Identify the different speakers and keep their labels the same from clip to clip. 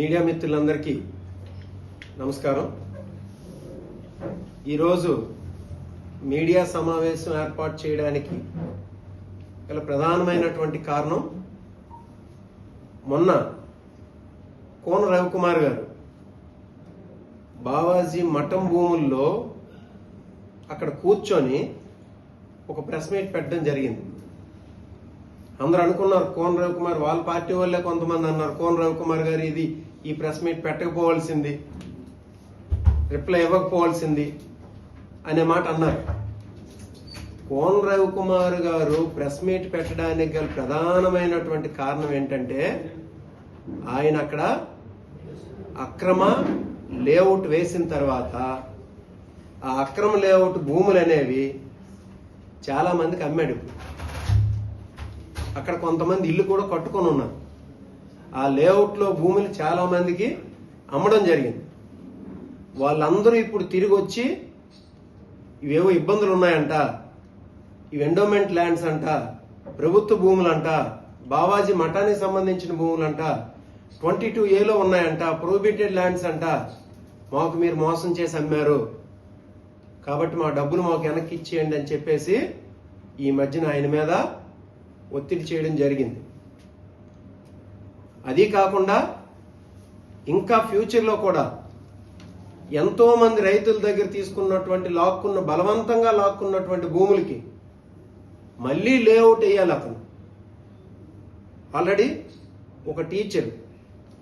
Speaker 1: Media మిత్రులందరికీ నమస్కారం. ఈరోజు మీడియా సమావేశం ఏర్పాటు చేయడానికి గల ప్రధానమైనటువంటి కారణం, మొన్న కోన రవికుమార్ గారు బావాజీ మఠం భూముల్లో అక్కడ కూర్చొని ఒక ప్రెస్ మీట్ పెట్టడం జరిగింది. అందరూ అనుకున్నారు కోన రవికుమార్, వాళ్ళ పార్టీ వాళ్ళే కొంతమంది అన్నారు కోన రవికుమార్ గారు ఈ ప్రెస్ మీట్ పెట్టకపోవాల్సింది, రిప్లై ఇవ్వకపోవాల్సింది అనే మాట అన్నారు. కోన రవికుమార్ గారు ప్రెస్ మీట్ పెట్టడానికి గల ప్రధానమైనటువంటి కారణం ఏంటంటే, ఆయన అక్కడ అక్రమ లేఅవుట్ వేసిన తర్వాత ఆ అక్రమ లేఅవుట్ భూములు అనేవి చాలా మందికి అమ్మాడు. అక్కడ కొంతమంది ఇల్లు కూడా కట్టుకొని ఉన్నారు. ఆ లేఅవుట్లో భూములు చాలా మందికి అమ్మడం జరిగింది. వాళ్ళందరూ ఇప్పుడు తిరిగి వచ్చి ఇవేవో ఇబ్బందులు ఉన్నాయంట, ఇవి ఎండోమెంట్ ల్యాండ్స్ అంట, ప్రభుత్వ భూములంట, బావాజీ మఠానికి సంబంధించిన భూములంట, 22A ఉన్నాయంట, ప్రొహిబిటెడ్ ల్యాండ్స్ అంట, మాకు మీరు మోసం చేసి అమ్మారు కాబట్టి మా డబ్బులు మాకు వెనక్కి ఇచ్చేయండి అని చెప్పేసి ఈ మధ్యన ఆయన మీద ఒత్తిడి చేయడం జరిగింది. అది కాకుండా ఇంకా ఫ్యూచర్లో కూడా ఎంతో మంది రైతుల దగ్గర తీసుకున్నటువంటి బలవంతంగా లాక్కున్నటువంటి భూములకి మళ్ళీ లేఅవుట్ వేయాలి. అతను ఆల్రెడీ ఒక టీచర్,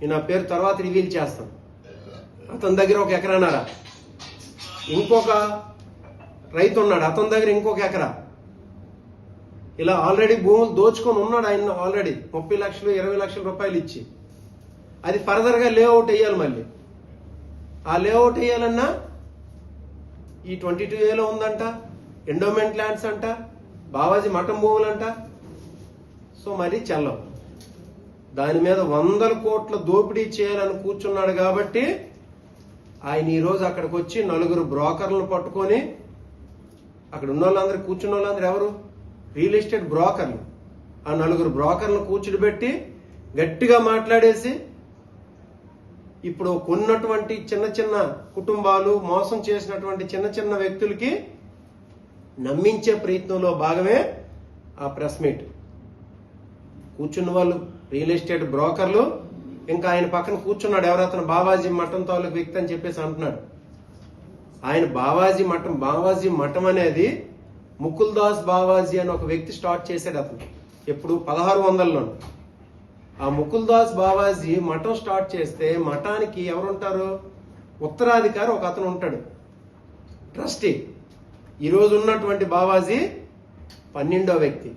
Speaker 1: నేను ఆ పేరు తర్వాత రివీల్ చేస్తాను, అతని దగ్గర 1 ఎకరాన్నర, ఇంకొక రైతు ఉన్నాడు అతని దగ్గర ఇంకొక ఎకరా, ఇలా ఆల్రెడీ భూములు దోచుకొని ఉన్నాడు ఆయన. ఆల్రెడీ 30 లక్షలు 20 లక్షల రూపాయలు ఇచ్చి అది ఫర్దర్గా లేఅవుట్ వేయాలి. మళ్ళీ ఆ లేఅవుట్ వేయాలన్నా ఈ 22A ఉందంట, ఎండోమెంట్ ల్యాండ్స్ అంట, బావాజీ మఠం భూములంట. సో మరి చెల్లవు. దాని మీద 100 కోట్ల దోపిడీ చేయాలని కూర్చున్నాడు కాబట్టి ఆయన ఈరోజు అక్కడికి వచ్చి 4 బ్రోకర్లను పట్టుకొని, అక్కడ ఉన్న వాళ్ళందరూ కూర్చున్న వాళ్ళందరూ ఎవరు? రియల్ ఎస్టేట్ బ్రోకర్లు. ఆ 4 బ్రోకర్లను కూర్చుడిపెట్టి గట్టిగా మాట్లాడేసి ఇప్పుడు కొన్నటువంటి చిన్న చిన్న కుటుంబాలు, మోసం చేసినటువంటి చిన్న చిన్న వ్యక్తులకి నమ్మించే ప్రయత్నంలో భాగమే ఆ ప్రెస్ మీట్. కూర్చున్న వాళ్ళు రియల్ ఎస్టేట్ బ్రోకర్లు, ఇంకా ఆయన పక్కన కూర్చున్నాడు ఎవరతను, బావాజీ మఠం తాలూకు వ్యక్తి అని చెప్పేసి అంటున్నాడు. ఆయన బావాజీ మఠం అనేది ముకుల్ దాస్ బావాజీ అని ఒక వ్యక్తి స్టార్ట్ చేశాడు. అతను ఎప్పుడు 1600లో. ఆ ముకుల్ దాస్ బావాజీ మఠం స్టార్ట్ చేస్తే మఠానికి ఎవరుంటారు? ఉత్తరాధికారి ఒక అతను ఉంటాడు, ట్రస్టీ. ఈరోజు ఉన్నటువంటి బావాజీ 12వ వ్యక్తి,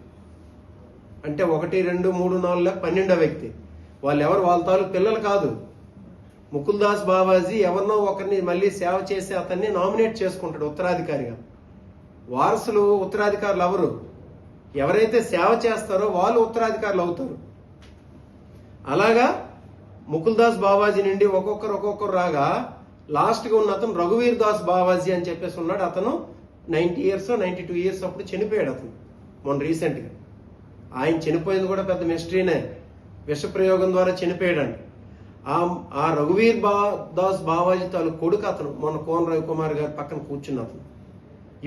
Speaker 1: అంటే 1, 2, 3, 4 12వ వ్యక్తి. వాళ్ళు ఎవరు? వాళ్ళ తాలూకు పిల్లలు కాదు. ముకుల్ దాస్ బావాజీ ఎవరినో ఒకరిని మళ్ళీ సేవ చేసి అతన్ని నామినేట్ చేసుకుంటాడు ఉత్తరాధికారిగా. వారసులు ఉత్తరాధికారులు ఎవరు? ఎవరైతే సేవ చేస్తారో వాళ్ళు ఉత్తరాధికారులు అవుతారు. అలాగా ముకుల్ దాస్ బావాజీ నుండి ఒక్కొక్కరు రాగా లాస్ట్గా ఉన్న అతను రఘువీర్ దాస్ బావాజీ అని చెప్పేసి ఉన్నాడు. అతను 90 ఇయర్స్ 92 ఇయర్స్ అప్పుడు చనిపోయాడు. అతను మొన్న రీసెంట్గా. ఆయన చనిపోయింది కూడా పెద్ద మిస్టరీనే, విషప్రయోగం ద్వారా చనిపోయాడండి. ఆ రఘువీర్ దాస్ బావాజీ తాలూకు కొడుకు అతను మొన్న కోన రవికుమార్ గారి పక్కన కూర్చున్న అతను.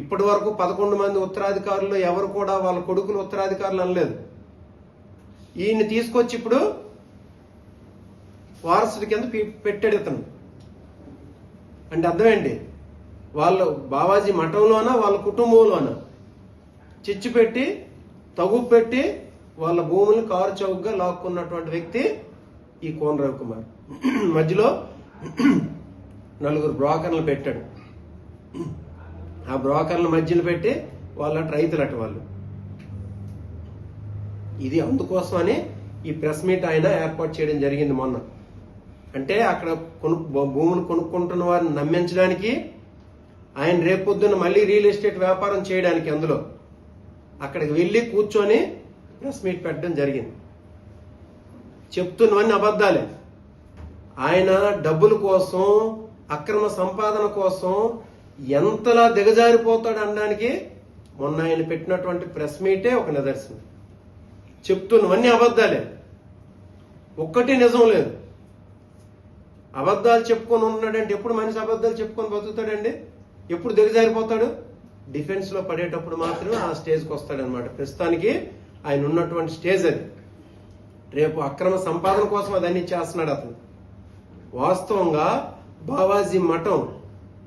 Speaker 1: ఇప్పటి వరకు 11 మంది ఉత్తరాధికారులు ఎవరు కూడా వాళ్ళ కొడుకులు ఉత్తరాధికారులు అనలేదు. ఈయన్ని తీసుకొచ్చి ఇప్పుడు వారసుడి కింద పెట్టాడు ఇతను. అంటే అర్థం ఏంటి? వాళ్ళు బావాజీ మఠంలోనా వాళ్ళ కుటుంబంలోనా చిచ్చు పెట్టి తగు పెట్టి వాళ్ళ భూములు కారు చౌకగా లాక్కున్నటువంటి వ్యక్తి ఈ కోన రవికుమార్. మధ్యలో 4 బ్రోకర్లు పెట్టాడు. ఆ బ్రోకర్ల మధ్యలో పెట్టి వాళ్ళ రైతులట వాళ్ళు. ఇది అందుకోసమని ఈ ప్రెస్ మీట్ ఆయన ఏర్పాటు చేయడం జరిగింది మొన్న. అంటే అక్కడ భూములు కొనుక్కుంటున్న వారిని నమ్మించడానికి, ఆయన రేపొద్దున మళ్ళీ రియల్ ఎస్టేట్ వ్యాపారం చేయడానికి అందులో అక్కడికి వెళ్ళి కూర్చొని ప్రెస్ మీట్ పెట్టడం జరిగింది. చెప్తున్నవన్నీ అబద్ధాలే. ఆయన డబ్బుల కోసం, అక్రమ సంపాదన కోసం ఎంతలా దిగజారిపోతాడు అనడానికి మొన్న ఆయన పెట్టినటువంటి ప్రెస్ మీటే ఒక నిదర్శనం. చెప్తున్నవన్నీ అబద్ధాలే, ఒక్కటి నిజం లేదు. అబద్ధాలు చెప్పుకొని ఉన్నాడంటే ఎప్పుడు మనిషి అబద్ధాలు చెప్పుకొని బతుకుతాడండి? ఎప్పుడు దిగజారిపోతాడు? డిఫెన్స్లో పడేటప్పుడు మాత్రమే ఆ స్టేజ్కి వస్తాడనమాట. ప్రస్తుతానికి ఆయన ఉన్నటువంటి స్టేజ్ అది. రేపు అక్రమ సంపాదన కోసం అదన్నీ చేస్తున్నాడు అతను. వాస్తవంగా బావాజీ మఠం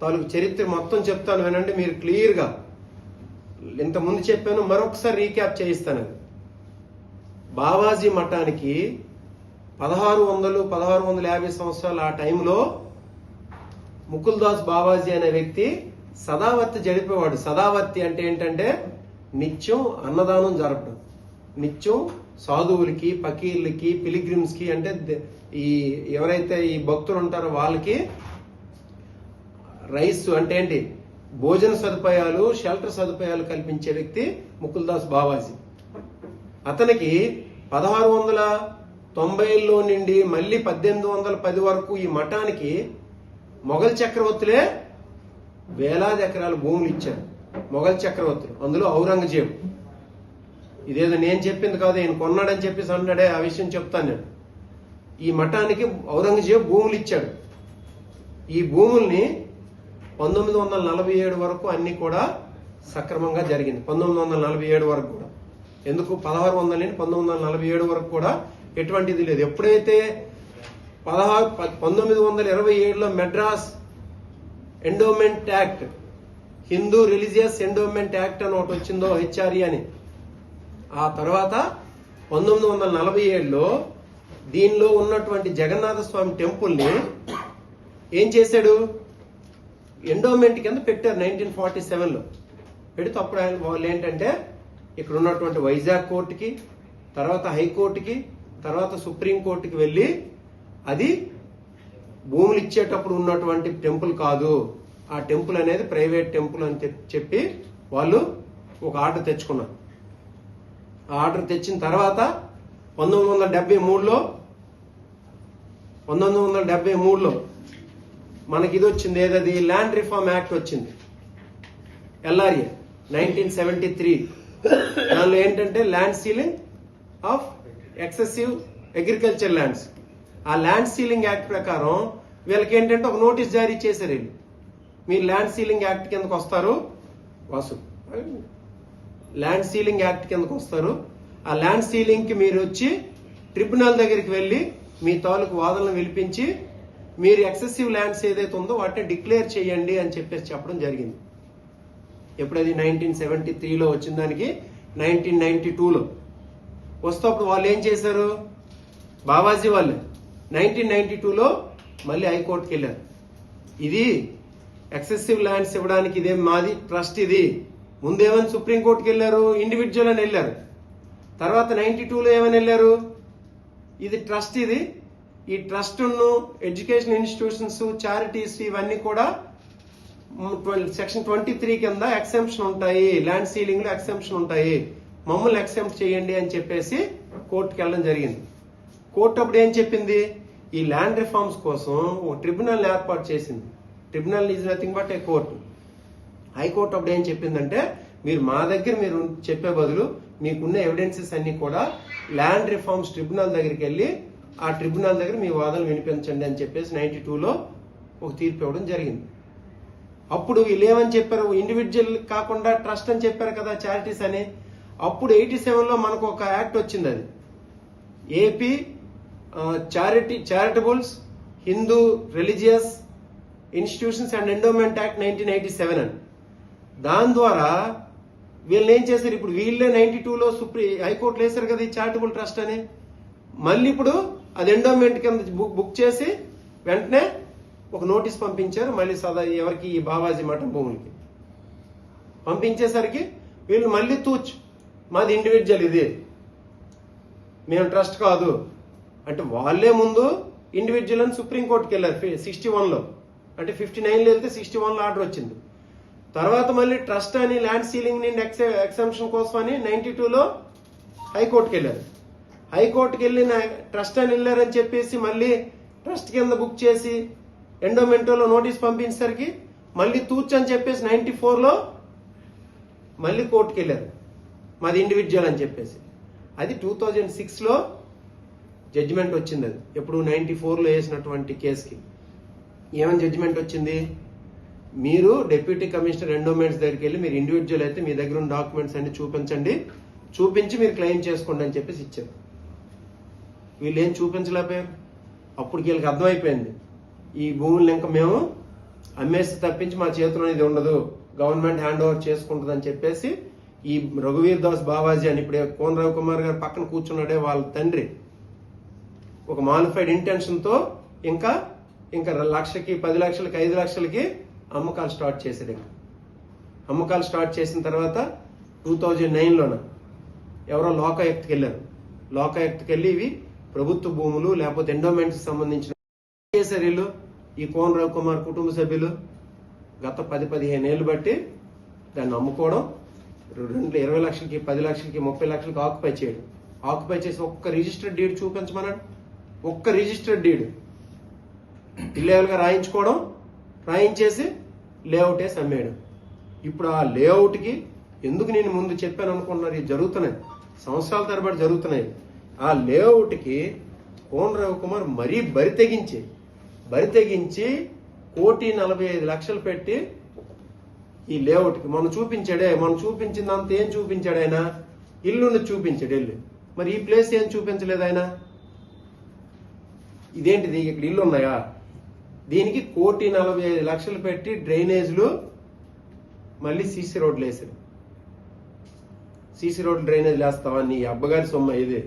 Speaker 1: తాలూకు చరిత్ర మొత్తం చెప్తాను వినండి మీరు క్లియర్గా. ఇంతకుముందు చెప్పాను, మరొకసారి రీక్యాప్ చేయిస్తాను. అది బావాజీ మఠానికి 1650 సంవత్సరాలు ఆ టైంలో ముకుల్దాస్ బావాజీ అనే వ్యక్తి సదావర్తి జరిపేవాడు. సదావర్తి అంటే ఏంటంటే నిత్యం అన్నదానం జరపడం, నిత్యం సాధువులకి, ఫకీర్లకి, పిలిగ్రిమ్స్ కి, అంటే ఈ ఎవరైతే ఈ భక్తులు ఉంటారో వాళ్ళకి రైస్ అంటే ఏంటి, భోజన సదుపాయాలు, షెల్టర్ సదుపాయాలు కల్పించే వ్యక్తి ముకుల్దాస్ బావాజీ. అతనికి 1690లో నుండి మళ్ళీ 1810 వరకు ఈ మఠానికి మొఘల్ చక్రవర్తులే వేలాది ఎకరాల భూములు ఇచ్చారు. మొఘల్ చక్రవర్తులు, అందులో ఔరంగజేబు. ఇదేదో నేను చెప్పింది కాదు, ఈయన కొన్నాడని చెప్పేసి అన్నాడే, ఆ విషయం చెప్తాను నేను. ఈ మఠానికి ఔరంగజేబు భూములు ఇచ్చాడు. ఈ భూముల్ని 1947 వరకు అన్ని కూడా సక్రమంగా జరిగింది. 1947 వరకు కూడా. ఎందుకు 1600 నుండి 1947 వరకు కూడా ఎటువంటిది లేదు. ఎప్పుడైతే 1927లో Madras endowment act, Hindu religious endowment act అని ఒకటి వచ్చిందో, హెచ్ఆర్ఈ అని, ఆ తర్వాత 1947లో దీనిలో ఉన్నటువంటి జగన్నాథ స్వామి టెంపుల్ని ఏం చేశాడు, ఎండోమెంట్ కింద పెట్టారు 1947లో. పెడితే అప్పుడు వాళ్ళు ఏంటంటే ఇక్కడ ఉన్నటువంటి వైజాగ్ కోర్టుకి, తర్వాత హైకోర్టుకి, తర్వాత సుప్రీంకోర్టుకి వెళ్ళి అది భూములు ఇచ్చేటప్పుడు ఉన్నటువంటి టెంపుల్ కాదు, ఆ టెంపుల్ అనేది ప్రైవేట్ టెంపుల్ అని చెప్పి వాళ్ళు ఒక ఆర్డర్ తెచ్చుకున్నారు. ఆ ఆర్డర్ తెచ్చిన తర్వాత 1973లో మనకి ఇది వచ్చింది, ఏదది ల్యాండ్ రిఫార్మ్ యాక్ట్ వచ్చింది, ఎల్ఆర్ఏ 1973. దానిలో ఏంటంటే land ceiling of excessive agriculture lands. ఆ ల్యాండ్ సీలింగ్ యాక్ట్ ప్రకారం వీళ్ళకి ఏంటంటే ఒక నోటీస్ జారీ చేశారు. వీళ్ళు మీరు ల్యాండ్ సీలింగ్ యాక్ట్ కిందకు వస్తారు, ల్యాండ్ సీలింగ్ యాక్ట్ కిందకు వస్తారు. ఆ ల్యాండ్ సీలింగ్ కి మీరు వచ్చి ట్రిబ్యునల్ దగ్గరికి వెళ్ళి మీ తాలూకు వాదనలు వినిపించి మీరు ఎక్సెసివ్ ల్యాండ్స్ ఏదైతే ఉందో వాటిని డిక్లేర్ చేయండి అని చెప్పేసి చెప్పడం జరిగింది. ఎప్పుడది 1973లో వచ్చిన దానికి 1992లో వస్తే అప్పుడు వాళ్ళు ఏం చేశారు, బావాజీ వాళ్ళు 1992లో మళ్ళీ హైకోర్టుకి వెళ్ళారు. ఇది ఎక్సెసివ్ ల్యాండ్స్ ఇవ్వడానికి ఇదే మాది ట్రస్ట్, ఇది ముందేమని సుప్రీంకోర్టుకి వెళ్ళారు, ఇండివిజువల్ అని వెళ్ళారు. తర్వాత 92లో ఏమని వెళ్ళారు, ఇది ట్రస్ట్, ఇది ఈ ట్రస్ట్ను ఎడ్యుకేషన్ ఇన్స్టిట్యూషన్స్, చారిటీస్ ఇవన్నీ కూడా సెక్షన్ 23 కింద ఎక్సెంప్షన్ ఉంటాయి, ల్యాండ్ సీలింగ్ లో ఎక్సెంప్షన్ ఉంటాయి, మమ్మల్ని ఎక్సెంప్ట్ చేయండి అని చెప్పేసి కోర్టుకి వెళ్ళడం జరిగింది. కోర్టు అప్పుడు ఏం చెప్పింది, ఈ ల్యాండ్ రిఫార్మ్స్ కోసం ఒక ట్రిబ్యునల్ ఏర్పాటు చేసింది. Tribunal is nothing but A court. High court అప్పుడు ఏం చెప్పిందంటే, మీరు మా దగ్గర మీరు చెప్పే బదులు మీకున్న ఎవిడెన్సెస్ అన్ని కూడా ల్యాండ్ రిఫార్మ్స్ ట్రిబ్యునల్ దగ్గరికి వెళ్ళి ఆ ట్రిబ్యునల్ దగ్గర మీ వాదనలు వినిపించండి అని చెప్పేసి 92లో ఒక తీర్పు ఇవ్వడం జరిగింది. అప్పుడు వీళ్ళు ఏమని చెప్పారు, ఇండివిజువల్ కాకుండా ట్రస్ట్ అని చెప్పారు కదా, చారిటీస్ అని. అప్పుడు 87లో మనకు ఒక యాక్ట్ వచ్చింది, అది AP charitables Hindu religious institutions and endowment act 1987 అని. దాని ద్వారా వీళ్ళు ఏం చేశారు, ఇప్పుడు వీళ్ళే 92లో హైకోర్టులో వేశారు కదా ఈ చారిటబుల్ ట్రస్ట్ అని. మళ్ళీ ఇప్పుడు అది ఎండోమెంట్ కింద బుక్ చేసి వెంటనే ఒక నోటీస్ పంపించారు మళ్ళీ ఎవరికి, ఈ బావాజీ మఠం భూములకి పంపించేసరికి వీళ్ళు మళ్ళీ మాది ఇండివిజువల్, ఇది మేము ట్రస్ట్ కాదు అంటే, వాళ్ళే ముందు ఇండివిజువల్ అని సుప్రీంకోర్టుకి వెళ్ళారు 61లో, అంటే 59లో వెళ్తే 61లో ఆర్డర్ వచ్చింది. తర్వాత మళ్ళీ ట్రస్ట్ అని ల్యాండ్ సీలింగ్ నుండి ఎక్సెంప్షన్ కోసం అని 92లో హైకోర్టుకి వెళ్ళారు. హైకోర్టుకి వెళ్ళి ట్రస్ట్ అని వెళ్ళారని చెప్పేసి మళ్ళీ ట్రస్ట్ కింద బుక్ చేసి ఎండోమెంటోలో నోటీస్ పంపించేసరికి మళ్ళీ అని చెప్పేసి 94లో మళ్ళీ కోర్టుకి వెళ్ళారు, మాది ఇండివిజువల్ అని చెప్పేసి. అది 2006లో జడ్జిమెంట్ వచ్చింది. అది ఎప్పుడు 94లో వేసినటువంటి కేసుకి. ఏమని జడ్జిమెంట్ వచ్చింది? మీరు డిప్యూటీ కమిషనర్ ఎండోమెంట్స్ దగ్గరికి వెళ్ళి మీరు ఇండివిజువల్ అయితే మీ దగ్గర ఉన్న డాక్యుమెంట్స్ అన్ని చూపించండి, చూపించి మీరు క్లెయిమ్ చేసుకోండి అని చెప్పేసి ఇచ్చారు. వీళ్ళు ఏం చూపించలేకపోయారు. అప్పుడు వీళ్ళకి అర్థమైపోయింది ఈ భూములను ఇంకా మేము అమ్మేసి తప్పించి మా చేతిలో ఇది ఉండదు, గవర్నమెంట్ హ్యాండ్ ఓవర్ చేసుకుంటుంది అని చెప్పేసి ఈ రఘువీర్ దాస్ బావాజీ అని ఇప్పుడు కోన రవికుమార్ గారు పక్కన కూర్చున్నాడే వాళ్ళ తండ్రి ఒక మాలిఫైడ్ ఇంటెన్షన్ తో ఇంకా 1,00,000కి 10 లక్షలకి 5 లక్షలకి అమ్మకాలు స్టార్ట్ చేశాడు. అమ్మకాలు స్టార్ట్ చేసిన తర్వాత 2009లోన ఎవరో లోకాయుక్తకి వెళ్ళారు. లోకాయుక్తకి వెళ్ళి ఇవి ప్రభుత్వ భూములు లేకపోతే ఎండోమెంట్స్ సంబంధించిన చేశారు వీళ్ళు. ఈ కోన రవికుమార్ కుటుంబ సభ్యులు గత 10-15 ఏళ్ళు బట్టి దాన్ని అమ్ముకోవడం, 20 లక్షలకి 10 లక్షలకి 30 లక్షలకి ఆక్యుపై చేయడం. ఆక్యుపై చేసి ఒక్క రిజిస్టర్డ్ డీడ్ చూపించమన్నాడు. ఒక్క రిజిస్టర్డ్ డీడ్ ఇల్లీగల్గా రాయించుకోవడం, రాయించేసి లేఅవుట్ వేసి అమ్మేయడం. ఇప్పుడు ఆ లేఅవుట్కి ఎందుకు నేను ముందు చెప్పాను అనుకుంటున్నారు, ఇది జరుగుతున్నాయి, సంవత్సరాల తరబడి జరుగుతున్నాయి. ఆ లేఅవుట్కి కోన రవికుమార్ మరీ బరి తెగించి 1,45,00,000 పెట్టి ఈ లేఅవుట్కి మనం చూపించిందంత ఏం చూపించాడు ఆయన? ఇల్లుని చూపించాడు ఇల్లు. మరి ఈ ప్లేస్ ఏం చూపించలేదు ఆయన. ఇదేంటిది, ఇక్కడ ఇల్లు ఉన్నాయా? దీనికి 1,45,00,000 పెట్టి డ్రైనేజ్లు మళ్ళీ సీసీ రోడ్లు వేసారు. సీసీ రోడ్లు డ్రైనేజ్లు వేస్తావా? నీ అబ్బగారి సొమ్మ ఇది,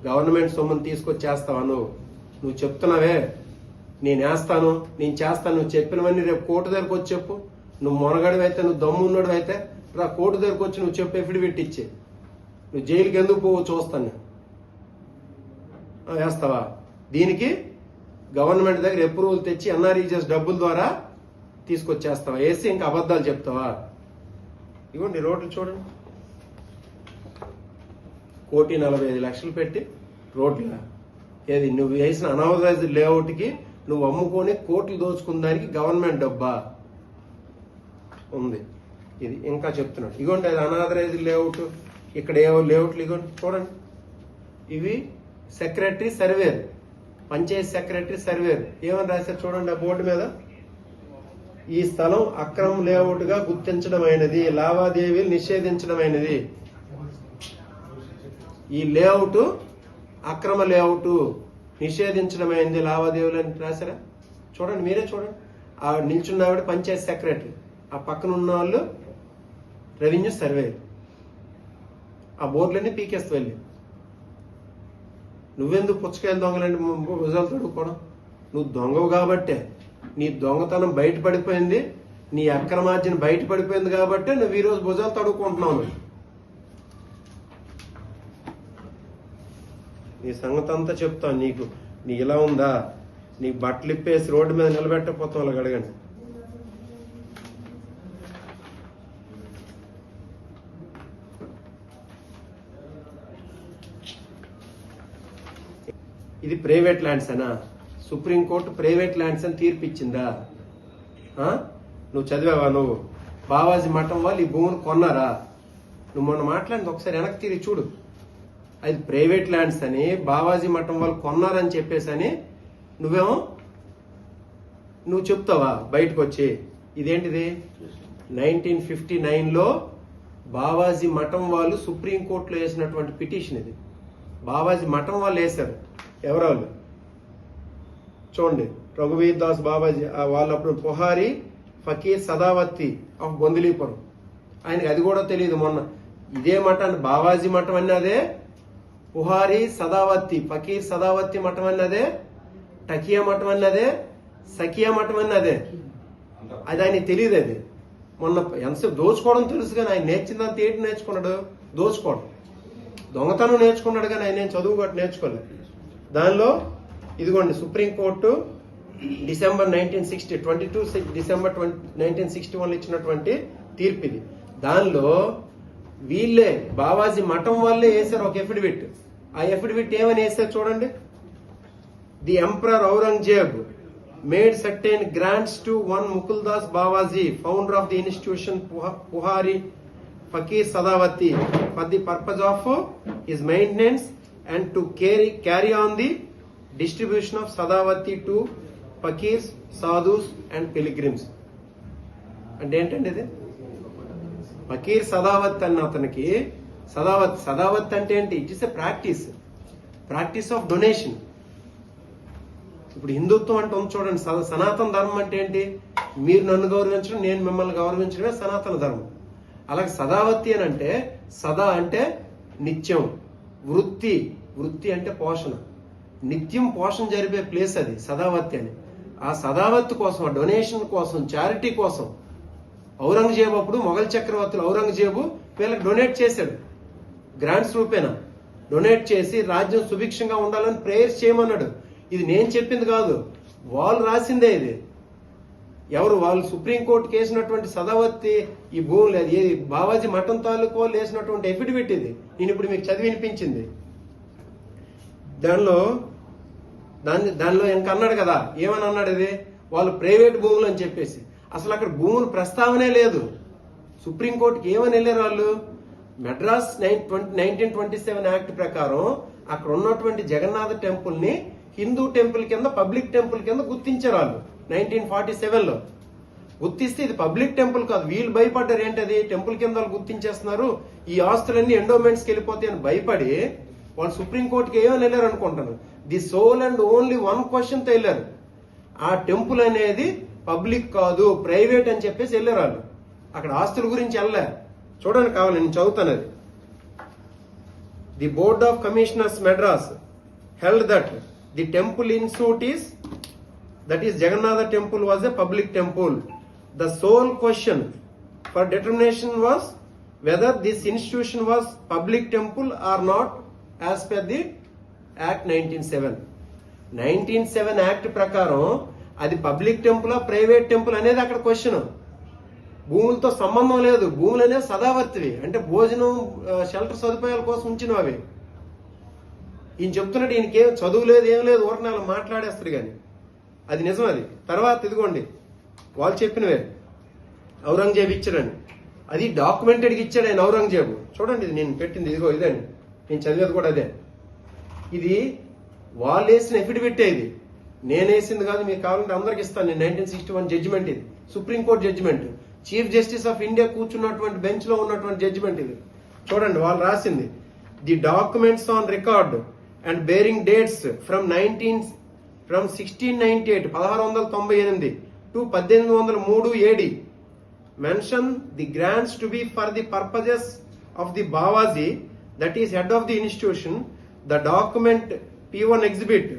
Speaker 1: గవర్నమెంట్ సొమ్మును తీసుకొచ్చేస్తావా? నువ్వు చెప్తున్నావే నేను వేస్తాను, నేను చేస్తాను, నువ్వు చెప్పినవన్నీ రేపు కోర్టు దగ్గరకు వచ్చి చెప్పు. నువ్వు మొనగాడివి అయితే, నువ్వు దమ్ము ఉన్నాడు అయితే రా కోర్టు దగ్గరకు వచ్చి నువ్వు చెప్పు, ఎఫిడవిట్ ఇచ్చే. నువ్వు జైలుకి ఎందుకు పోవో చూస్తాను. వేస్తావా? దీనికి గవర్నమెంట్ దగ్గర అప్రూవల్ తెచ్చి ఎన్ఆర్ఈజెస్ డబ్బుల ద్వారా తీసుకొచ్చేస్తావా? వేసి ఇంకా అబద్ధాలు చెప్తావా? ఇవ్వండి రోడ్లు చూడండి, 1,45,00,000 పెట్టి రోడ్లు. ఏది నువ్వు వేసిన అనాథరైజ్డ్ లేఅవుట్కి నువ్వు అమ్ముకొని కోట్లు దోచుకున్న దానికి గవర్నమెంట్ డబ్బా ఉంది. ఇది ఇంకా చెప్తున్నాడు. ఇగోండి అది అనాథరైజ్డ్ లేఅవుట్. ఇక్కడ ఏవో లేఅవుట్లు ఇగోండి చూడండి. ఇవి secretary surveyor, panchayat secretary surveyor ఏమని రాశారు చూడండి ఆ బోర్డు మీద. ఈ స్థలం అక్రమ లేఅవుట్ గా గుర్తించడమైనది, లావాదేవీలు నిషేధించడమైనది. ఈ లేఅవుట్ అక్రమ లేఅవుట్, నిషేధించడమైంది, లావాదేవీలు అని రాశారా? చూడండి, మీరే చూడండి. ఆ నిల్చున్న ఆవిడ పంచాయతీ సెక్రటరీ, ఆ పక్కన ఉన్న వాళ్ళు రెవెన్యూ సర్వే. ఆ బోర్డులన్నీ పీకేస్తూ వెళ్ళి నువ్వెందుకు పుచ్చకాయలు దొంగలండి భుజాలు తడుకోవడం? నువ్వు దొంగవు కాబట్టే, నీ దొంగతనం బయటపడిపోయింది, నీ అక్రమార్జన బయటపడిపోయింది కాబట్టే నువ్వు ఈరోజు భుజాలు తడుకుంటున్నావు. నీ సంగతి అంతా చెప్తాను నీకు. నీ ఇలా ఉందా, నీ బట్టలు ఇప్పేసి రోడ్డు మీద నిలబెట్టకపోతాం వాళ్ళకి అడగండి. ఇది ప్రైవేట్ ల్యాండ్స్ అనా? సుప్రీంకోర్టు ప్రైవేట్ ల్యాండ్స్ అని తీర్పు ఇచ్చిందా? నువ్వు చదివావా? నువ్వు బావాజీ మఠం వాళ్ళు ఈ భూమిని కొన్నారా? నువ్వు మొన్న మాట్లాడింది ఒకసారి వెనక్కి తిరిగి చూడు. అది ప్రైవేట్ ల్యాండ్స్ అని బావాజీ మఠం వాళ్ళు కొన్నారని చెప్పేసి అని నువ్వు చెప్తావా బయటకు వచ్చి? ఇదేంటిది? 1959లో బావాజీ మఠం వాళ్ళు సుప్రీంకోర్టులో వేసినటువంటి పిటిషన్. ఇది బావాజీ మఠం వాళ్ళు వేశారు. ఎవరు? చూడండి, రఘువీర్ దాస్ బావాజీ వాళ్ళు అప్పుడు పుహారి ఫకీర్ సదావత్తి ఆఫ్ బొందిలీపురం. ఆయనకి అది కూడా తెలియదు. మొన్న ఇదే మఠాన్ని బావాజీ మఠం అన్నదే, పుహారి సదావత్తి ఫకీర్ సదావత్తి మఠం అన్నదే, టకియా మఠం అన్నదే, సకియా మఠం అన్నదే. అది ఆయనకి తెలియదు. అది మొన్న ఎంతసేపు దోచుకోవడం తెలుసు కానీ ఆయన నేర్చిందంత ఏంటి నేర్చుకున్నాడు? దోచుకోవడం, దొంగతనం నేర్చుకున్నాడు కానీ ఆయన చదువు కూడా నేర్చుకోలేదు. దానిలో ఇదిగోండి సుప్రీంకోర్టు డిసెంబర్ 22 డిసెంబర్ 1961 ఇచ్చినటువంటి తీర్పు ఇది. దానిలో వీళ్ళే బావాజీ మఠం వాళ్ళే వేశారు ఒక ఎఫిడవిట్. ఆ ఎఫిడవిట్ ఏమని వేశారు చూడండి. The emperor Aurangzeb made certain grants to one Mukuldas Bawaji, founder of the institution Puhari Fakir Sadavati, for the purpose of his maintenance and to carry on the distribution of Sadavati to fakirs, sadhus and pilgrims. అంటే ఏంటండి ఇది? ఫకీర్ సదావత్ అన్న అతనికి సదావత్ అంటే ఏంటి? It is a practice of donation. ఇప్పుడు హిందుత్వం అంటే ఉంది చూడండి, సనాతన ధర్మం అంటే ఏంటి? మీరు నన్ను గౌరవించడం, నేను మిమ్మల్ని గౌరవించడమే సనాతన ధర్మం. అలాగే సదావతి అని అంటే, సదా అంటే నిత్యం, వృత్తి అంటే పోషణ, నిత్యం పోషణ జరిపే ప్లేస్ అది సదావతి అని. ఆ సదావతి కోసం, ఆ డొనేషన్ కోసం, చారిటీ కోసం ఔరంగజేబు అప్పుడు మొఘల్ చక్రవర్తులు ఔరంగజేబు వీళ్ళకి డొనేట్ చేశాడు. గ్రాంట్స్ రూపేనా డొనేట్ చేసి రాజ్యం సుభిక్షంగా ఉండాలని ప్రేయర్స్ చేయమన్నాడు. ఇది నేను చెప్పింది కాదు, వాళ్ళు రాసిందే. ఇది ఎవరు? వాళ్ళు సుప్రీంకోర్టుకి వేసినటువంటి సదావతి ఈ భూములు, ఏది బావాజీ మఠం తాలూకు వాళ్ళు వేసినటువంటి ఎఫిడవిట్ ఇది. నేను ఇప్పుడు మీకు చదివి వినిపించింది. దానిలో ఇంకా అన్నాడు కదా, ఏమని అన్నాడు? ఇది వాళ్ళు ప్రైవేట్ భూములు అని చెప్పేసి. అసలు అక్కడ భూములు ప్రస్తావనే లేదు. సుప్రీంకోర్టుకి ఏమని వెళ్ళారు వాళ్ళు? మెడ్రాస్ 1927 యాక్ట్ ప్రకారం అక్కడ ఉన్నటువంటి జగన్నాథ టెంపుల్ ని హిందూ టెంపుల్ కింద, పబ్లిక్ టెంపుల్ కింద గుర్తించారు వాళ్ళు 1947లో. గుర్తిస్తే ఇది పబ్లిక్ టెంపుల్ కాదు. వీళ్ళు భయపడ్డారు, ఏంటది టెంపుల్ కింద వాళ్ళు గుర్తించేస్తున్నారు, ఈ ఆస్తులన్నీ ఎండోమెంట్స్కి వెళ్ళిపోతాయి అని భయపడి వాళ్ళు సుప్రీంకోర్టుకి ఏమని వెళ్ళారు అనుకుంటాను? The sole and only one క్వశ్చన్తో వెళ్ళారు. ఆ టెంపుల్ అనేది పబ్లిక్ కాదు, ప్రైవేట్ అని చెప్పేసి వెళ్ళారు వాళ్ళు. అక్కడ ఆస్తుల గురించి వెళ్ళా. చూడండి, కావాలి నేను చదువుతాను అది. The board of commissioners Madras held that the temple in suit is, that is Jagannatha temple, was a public temple. The sole question for determination was whether this institution was public temple or not as per the Act 1907 act ప్రకారం అది public temple, private temple అనేది అక్కడ question. భూములతో సంబంధం లేదు. భూములు అనేవి సదావర్తివి, అంటే భోజనం, షెల్టర్ సదుపాయాల కోసం ఉంచినవి అవి. ఈయన చెప్తున్నాడు, ఈయనకేం చదువు లేదు, ఏం లేదు, ఊరిని అలా మాట్లాడేస్తారు కానీ అది నిజం. అది తర్వాత ఇదిగోండి, వాళ్ళు చెప్పినవే ఔరంగజేబు ఇచ్చాడని, అది డాక్యుమెంటెడ్గా ఇచ్చాడు ఆయన ఔరంగజేబు. చూడండి, ఇది నేను పెట్టింది, ఇదిగో ఇదండి, నేను చదివేది కూడా అదే. ఇది వాళ్ళు వేసిన ఎఫిడవిట్, ఇది నేను వేసింది కాదు. మీకు కావాలంటే అందరికి ఇస్తాను నేను. 1961 జడ్జిమెంట్ ఇది, supreme court judgment, chief justice of India కూర్చున్నటువంటి బెంచ్ లో ఉన్నటువంటి జడ్జిమెంట్ ఇది. చూడండి, వాళ్ళు రాసింది. The documents on record and bearing dates from 1698 1698 to 1803 AD mention the grants to be for the purposes of the Bawaji, that is head of the institution. The document P1 exhibit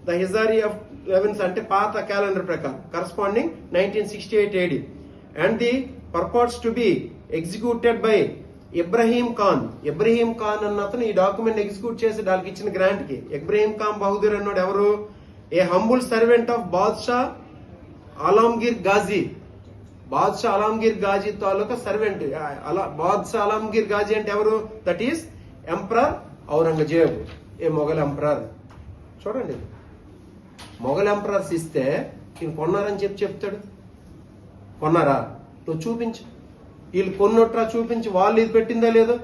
Speaker 1: the Hijri of 11 అంటే పాత calendar ప్రకారం corresponding 1968 AD, and the purposes to be executed by Ibrahim Khan అన్న అతను ఈ document execute చేసి దానికి ఇచ్చిన grant కి. ఇబ్రహీం ఖాన్ బహదూర్ అన్నాడు ఎవరు? A humble servant of Badshah Alamgir Ghazi తాలూకా సర్వెంట్. బాద్షా ఆలంగీర్ గాజీ అంటే ఎవరు? That is emperor Aurangzeb, a Mughal emperor. చూడండి, మొఘల్ ఎంపరర్స్ ఇస్తే ఈయన కొన్నారని చెప్తాడు. కొన్నారా? నువ్వు చూపించు. వీళ్ళు కొన్నట్రా చూపించి, వాళ్ళు ఇది పెట్టిందా లేదో,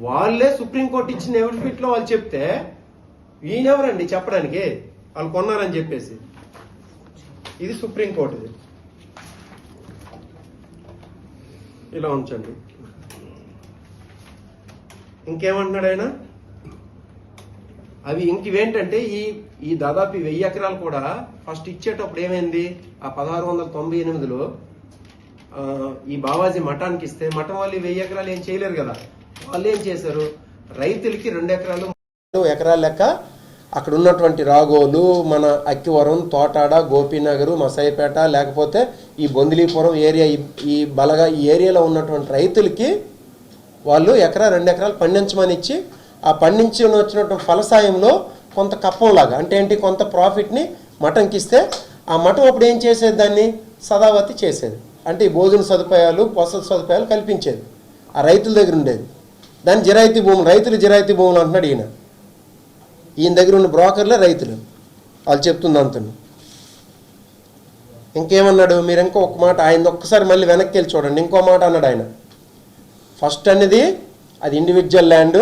Speaker 1: వాళ్ళే సుప్రీంకోర్టు ఇచ్చిన ఎవిడెవిట్ లో వాళ్ళు చెప్తే ఈయనెవరండి చెప్పడానికి వాళ్ళు కొన్నారని చెప్పేసి? ఇది సుప్రీంకోర్టుది. ఇలా ఉంచండి. ఇంకేమంటున్నాడు ఆయన? అవి ఇంకేంటంటే ఈ దాదాపు 1000 ఎకరాలు కూడా ఫస్ట్ ఇచ్చేటప్పుడు ఏమైంది? ఆ 1698లో ఈ బావాజీ మఠానికి ఇస్తే, మఠం వాళ్ళు 1000 ఎకరాలు ఏం చేయలేరు కదా. వాళ్ళు ఏం చేశారు? రైతులకి 2 ఎకరాలు ఎకరాల లెక్క అక్కడ ఉన్నటువంటి రాగోలు, మన అక్కివరం, తోటాడ, గోపీనగర్, మసాయిపేట, లేకపోతే ఈ బొందిలీపురం ఏరియా, ఈ బలగా ఈ ఏరియాలో ఉన్నటువంటి రైతులకి వాళ్ళు 1 ఎకరా 2 ఎకరాలు పండించమని ఇచ్చి, ఆ పండించి వచ్చినటువంటి ఫలసాయంలో కొంత కప్పంలాగా, అంటే ఏంటి, కొంత ప్రాఫిట్ని మఠంకి ఇస్తే, ఆ మఠం అప్పుడు ఏం చేసేది? దాన్ని సదావతి చేసేది. అంటే ఈ భోజన సదుపాయాలు, వసతి సదుపాయాలు కల్పించేది. ఆ రైతుల దగ్గర ఉండేది. దాన్ని జిరాయితీ భూములు, రైతులు జిరాయితీ భూములు అంటున్నాడు ఈయన. ఈయన దగ్గర ఉన్న బ్రోకర్లే రైతులు, వాళ్ళు చెప్తుంది అంతను. ఇంకేమన్నాడు? మీరు ఇంకొక మాట, ఆయన ఒక్కసారి మళ్ళీ వెనక్కి వెళ్ళి చూడండి. ఇంకో మాట అన్నాడు ఆయన. ఫస్ట్ అనేది అది ఇండివిజువల్ ల్యాండ్,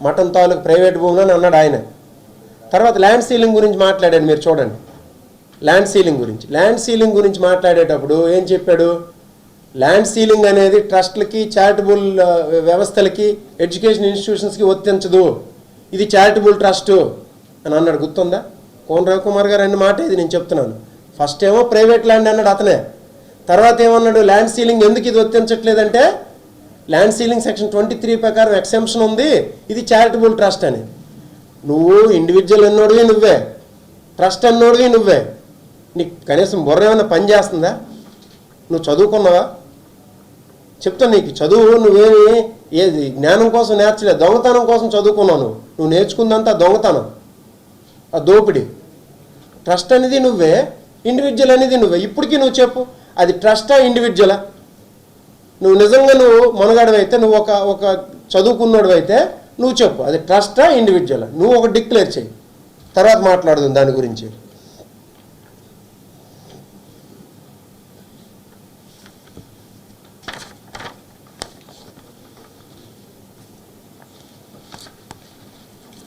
Speaker 1: మఠం తాలూకు ప్రైవేట్ భూములు అని అన్నాడు ఆయన. తర్వాత ల్యాండ్ సీలింగ్ గురించి మాట్లాడాడు. మీరు చూడండి, ల్యాండ్ సీలింగ్ గురించి మాట్లాడేటప్పుడు ఏం చెప్పాడు? ల్యాండ్ సీలింగ్ అనేది ట్రస్ట్లకి, చారిటబుల్ వ్యవస్థలకి, ఎడ్యుకేషన్ ఇన్స్టిట్యూషన్స్కి వర్తించదు, ఇది చారిటబుల్ ట్రస్ట్ అని అన్నాడు. గుర్తుందా? కోన రవికుమార్ గారు అన్న మాట ఇది నేను చెప్తున్నాను. ఫస్ట్ ఏమో ప్రైవేట్ ల్యాండ్ అన్నాడు అతనే, తర్వాత ఏమన్నాడు? ల్యాండ్ సీలింగ్ ఎందుకు ఇది వర్తించట్లేదంటే ల్యాండ్ సీలింగ్ సెక్షన్ 23 ప్రకారం ఎక్సెంప్షన్ ఉంది, ఇది చారిటబుల్ ట్రస్ట్ అని. నువ్వు ఇండివిజువల్ అన్నోడివి నువ్వే, ట్రస్ట్ అన్నోడివి నువ్వే. నీకు కనీసం బుర్ర ఏమైనా పని చేస్తుందా? నువ్వు చదువుకున్నావా? చెప్తా, నీకు చదువు నువ్వేమి ఏది జ్ఞానం కోసం నేర్చలేదు, దొంగతనం కోసం చదువుకున్నావు. నువ్వు నేర్చుకుందంతా దొంగతనం, ఆ దోపిడి. ట్రస్ట్ అనేది నువ్వే, ఇండివిజువల్ అనేది నువ్వే. ఇప్పటికీ నువ్వు చెప్పు, అది ట్రస్టా ఇండివిజువలా? నువ్వు నిజంగా నువ్వు మనగాడివైతే, నువ్వు ఒక చదువుకున్నాడు అయితే నువ్వు చెప్పు, అది ట్రస్టా ఇండివిజువలా? నువ్వు ఒక డిక్లేర్ చేయి, తర్వాత మాట్లాడదాం దాని గురించి.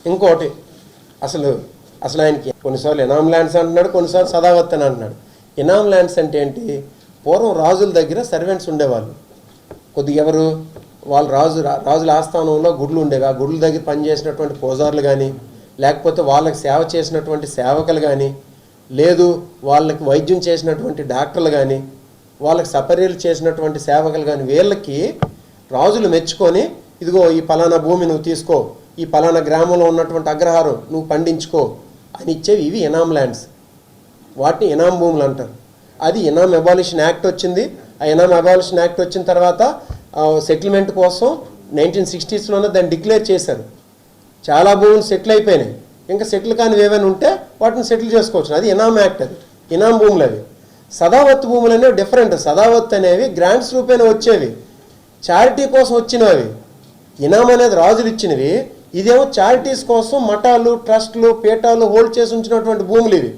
Speaker 1: ఇంకోటి, అసలు ఆయనకి కొన్నిసార్లు ఇనామ్ ల్యాండ్స్ అంటున్నాడు, కొన్నిసార్లు సదావత్ అని అంటున్నాడు. ఇనామ్ ల్యాండ్స్ అంటే ఏంటి? పూర్వం రాజుల దగ్గర సర్వెంట్స్ ఉండేవాళ్ళు. కొద్దిగా ఎవరు వాళ్ళు రాజుల ఆస్థానంలో గుడులు ఉండేవి. ఆ గుడుల దగ్గర పనిచేసినటువంటి పూజారులు కానీ, లేకపోతే వాళ్ళకి సేవ చేసినటువంటి సేవకులు కానీ, లేదు వాళ్ళకి వైద్యం చేసినటువంటి డాక్టర్లు కానీ, వాళ్ళకి సపర్యలు చేసినటువంటి సేవకులు కానీ, వీళ్ళకి రాజులు మెచ్చుకొని, ఇదిగో ఈ పలానా భూమి నువ్వు తీసుకో, ఈ పలానా గ్రామంలో ఉన్నటువంటి అగ్రహారం నువ్వు పండించుకో అని ఇచ్చేవి. ఇవి ఇనామ్ ల్యాండ్స్, వాటిని ఇనామ్ భూములు అంటారు. అది ఇనామ్ అబాలిషన్ యాక్ట్ వచ్చింది. ఆ ఇనామ్ అబాలిషన్ యాక్ట్ వచ్చిన తర్వాత సెటిల్మెంట్ కోసం 1960sలోనే దాన్ని డిక్లేర్ చేశారు. చాలా భూములు సెటిల్ అయిపోయినాయి, ఇంకా సెటిల్ కానివి ఏమైనా ఉంటే వాటిని సెటిల్ చేసుకోవచ్చు. అది ఇనామ్ యాక్ట్, అది ఇనామ్ భూములు. అవి సదావత్ భూములు అనేవి డిఫరెంట్. సదావత్ అనేవి గ్రాంట్స్ రూపేణ వచ్చేవి, చారిటీ కోసం వచ్చినవి. ఇనామ్ అనేది రాజులు ఇచ్చినవి, ఇదేమో చారిటీస్ కోసం మఠాలు, ట్రస్టులు, పీఠాలు హోల్డ్ చేసి ఉంచినటువంటి భూములు ఇవి.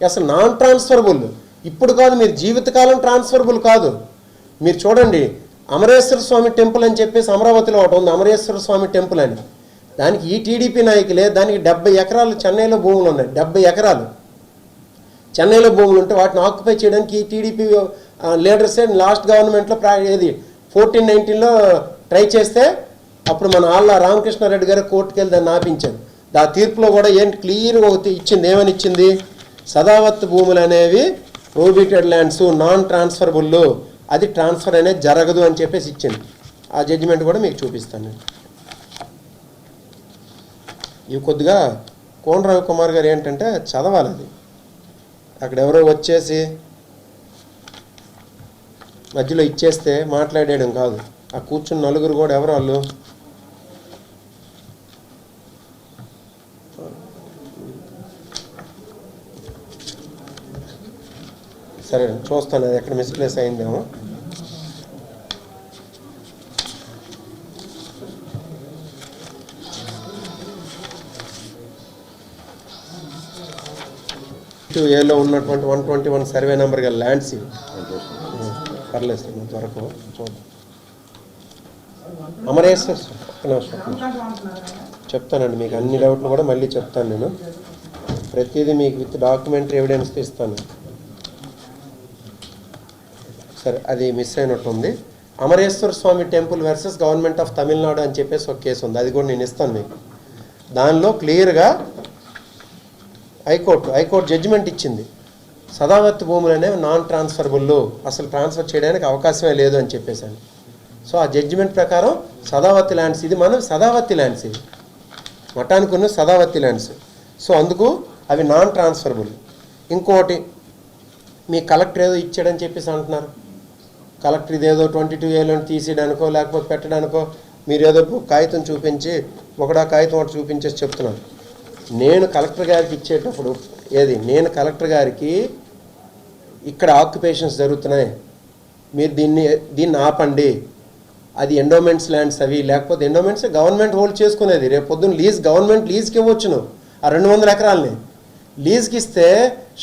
Speaker 1: అసలు నాన్ ట్రాన్స్ఫరబుల్. ఇప్పుడు కాదు, మీరు జీవితకాలం ట్రాన్స్ఫరబుల్ కాదు. మీరు చూడండి, అమరేశ్వర స్వామి టెంపుల్ అని చెప్పేసి అమరావతిలో ఒకటి ఉంది, అమరేశ్వర స్వామి టెంపుల్ అని. దానికి ఈ టీడీపీ నాయకులే, దానికి 70 ఎకరాలు చెన్నైలో భూములు ఉన్నాయి. 70 ఎకరాలు చెన్నైలో భూములు ఉంటే వాటిని ఆక్యుపై చేయడానికి ఈ టీడీపీ లీడర్సే లాస్ట్ గవర్నమెంట్లో 1419లో ట్రై చేస్తే అప్పుడు మన ఆళ్ళ రామకృష్ణారెడ్డి గారు కోర్టుకు వెళ్ళి దాన్ని ఆపించారు. ఆ తీర్పులో కూడా ఏంటి క్లియర్గా ఇచ్చింది, ఏమని ఇచ్చింది? సదావత్ భూములు అనేవి ప్రొహిబిటెడ్ ల్యాండ్స్, నాన్ ట్రాన్స్ఫరబుల్, అది ట్రాన్స్ఫర్ అనేది జరగదు అని చెప్పేసి ఇచ్చింది. ఆ జడ్జిమెంట్ కూడా మీకు చూపిస్తాను నేను. ఇవి కొద్దిగా కోన రవికుమార్ గారు ఏంటంటే చదవాలి. అది అక్కడ ఎవరో వచ్చేసి మధ్యలో ఇచ్చేస్తే మాట్లాడేయడం కాదు. ఆ కూర్చున్న నలుగురు కూడా ఎవరు వాళ్ళు? సరే చూస్తాను, అది ఎక్కడ మిస్ప్లేస్ అయిందేమో. ఏలో ఉన్నటువంటి 121 సర్వే నెంబర్ గల ల్యాండ్స్ ఇవి. పర్లేదు సార్, త్వరకు చూద్దాం. అమరేశ్వర్ చెప్తానండి మీకు అన్ని డౌట్లు కూడా మళ్ళీ చెప్తాను నేను. ప్రతిదీ మీకు విత్ డాక్యుమెంటరీ ఎవిడెన్స్ ఇస్తాను. సరే, అది మిస్ అయినట్టు ఉంది. Amareshwara Swami temple versus government of Tamil Nadu అని చెప్పేసి ఒక కేసు ఉంది, అది కూడా నేను ఇస్తాను మీకు. దానిలో క్లియర్గా హైకోర్టు జడ్జిమెంట్ ఇచ్చింది, సదావత్ భూములు అనేవి నాన్ ట్రాన్స్ఫరబుల్, అసలు ట్రాన్స్ఫర్ చేయడానికి అవకాశమే లేదు అని చెప్పేసాను. సో ఆ జడ్జిమెంట్ ప్రకారం సదావతి ల్యాండ్స్, ఇది మనం సదావతి ల్యాండ్స్, ఇది మఠానికి ఉన్న సదావతి ల్యాండ్స్. సో అందుకు అవి నాన్ ట్రాన్స్ఫరబుల్. ఇంకోటి, మీ కలెక్టర్ ఏదో ఇచ్చాడని చెప్పేసి అంటున్నారు. కలెక్టర్ ఇదేదో 22A తీసేయడానికో లేకపోతే పెట్టడానికో మీరు ఏదో కాగితం చూపించి ఒకడా కాగితం ఒకటి చూపించేసి చెప్తున్నారు. నేను కలెక్టర్ గారికి ఇచ్చేటప్పుడు నేను కలెక్టర్ గారికి ఇక్కడ ఆక్యుపేషన్స్ జరుగుతున్నాయి, మీరు దీన్ని ఆపండి, అది ఎండోమెంట్స్ ల్యాండ్స్ అవి, లేకపోతే ఎండోమెంట్స్ గవర్నమెంట్ హోల్డ్ చేసుకునేది. రేపు పొద్దున్న గవర్నమెంట్ లీజ్కి ఇవ్వచ్చును ఆ 200 ఎకరాలని. లీజ్కి ఇస్తే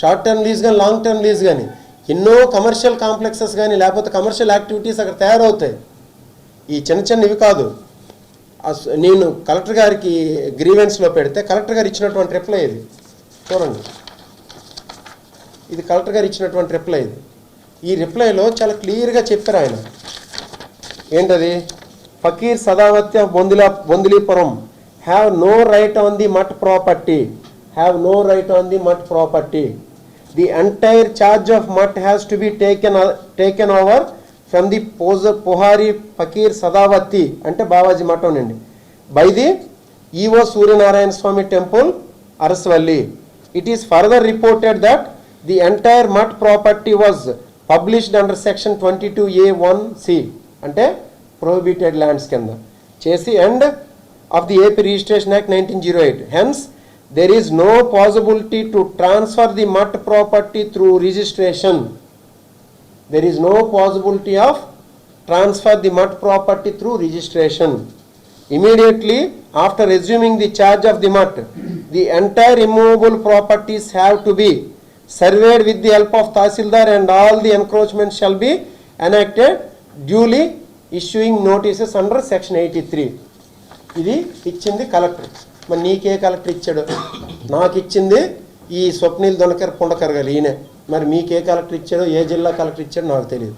Speaker 1: షార్ట్ టర్మ్ లీజ్ కానీ లాంగ్ టర్మ్ లీజ్ కానీ ఎన్నో కమర్షియల్ కాంప్లెక్సెస్ కానీ లేకపోతే కమర్షియల్ యాక్టివిటీస్ అక్కడ తయారవుతాయి. ఈ చిన్నవి కాదు. నేను కలెక్టర్ గారికి గ్రీవెన్స్లో పెడితే కలెక్టర్ గారు ఇచ్చినటువంటి రిప్లై ఇది చూడండి. ఇది కలెక్టర్ గారు ఇచ్చినటువంటి రిప్లై. ఇది ఈ రిప్లైలో చాలా క్లియర్గా చెప్పారు ఆయన. ఏంటది? Fakir Sadavati of Bondilipuram have no right on the mutt property. Have no right on the mutt property. The entire charge of mutt has to be taken over from the Puhari Fakir Sadavati అంటే బావాజీ మఠం నుండి by the EO Suryanarayana Swami temple Arasavalli. It is further reported that the entire MUT property was published under section 22A1C అంటే prohibited lands కింద చేసి and of the AP Registration Act 1908. Hence, there is no possibility to transfer the MUT property through registration. There is no possibility of transfer the MUT property through registration. Immediately after assuming the charge of the MUT, the entire immovable properties have to be surveyed with the help of Tahsildar and all the encroachments shall be enacted, duly issuing notices under section 83. ఇది ఇచ్చింది collector. మరి నీకే collector ఇచ్చాడు? నాకు ఇచ్చింది ఈ స్వప్నిల్ దొనకర్ పుండకర్ గారు ఈయన. మరి మీకే కలెక్టర్ ఇచ్చాడో, ఏ జిల్లా కలెక్టర్ ఇచ్చాడో నాకు తెలియదు.